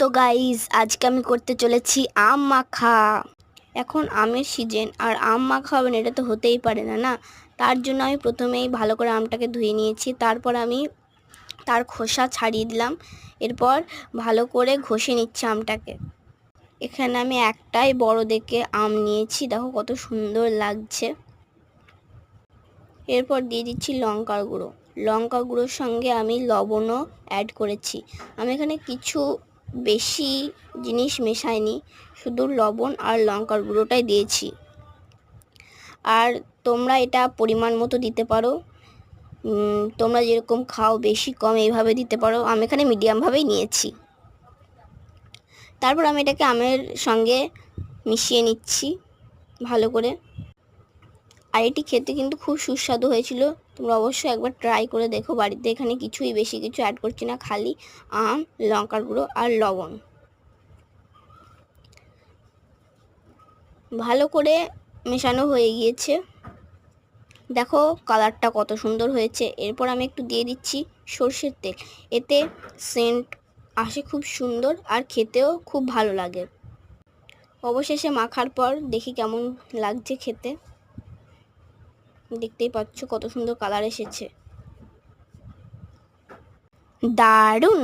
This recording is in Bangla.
তো গাইস, আজকে আমি করতে চলেছি আম মাখা। এখন আমের সিজন আর আম মাখা হবে না, এটা তো হতেই পারে না না। তার জন্য আমি প্রথমেই ভালো করে আমটাকে ধুয়ে নিয়েছি, তারপর আমি তার খোসা ছাড়িয়ে দিলাম। এরপর ভালো করে ঘষে নিচ্ছি আমটাকে। এখানে আমি একটাই বড় দেখে আম নিয়েছি, দেখো কত সুন্দর লাগছে। এরপর দিয়ে দিচ্ছি লঙ্কার গুঁড়ো। লঙ্কা গুঁড়োর সঙ্গে আমি লবণও অ্যাড করেছি। আমি এখানে কিছু বেশি জিনিস মেশাইনি, শুধু লবণ আর লঙ্কার গুঁড়োটাই দিয়েছি। আর তোমরা এটা পরিমাণ মতো দিতে পারো, তোমরা যেরকম খাও বেশি কম এইভাবে দিতে পারো। আমি এখানে মিডিয়ামভাবেই নিয়েছি। তারপর আমি এটাকে আমের সঙ্গে মিশিয়ে নিচ্ছি ভালো করে। আর এটি খেতে কিন্তু খুব সুস্বাদু হয়েছিল, তোমরা অবশ্যই একবার ট্রাই করে দেখো বাড়িতে। এখানে কিছুই বেশি কিছু অ্যাড করছি না, খালি আম, লঙ্কার গুঁড়ো আর লবণ। ভালো করে মেশানো হয়ে গিয়েছে, দেখো কালারটা কত সুন্দর হয়েছে। এরপর আমি একটু দিয়ে দিচ্ছি সরষের তেল, এতে সেন্ট আসে খুব সুন্দর আর খেতেও খুব ভালো লাগে। অবশেষে মাখার পর দেখি কেমন লাগছে খেতে। দেখতেই পাচ্ছ কত সুন্দর কালার এসেছে, দারুণ।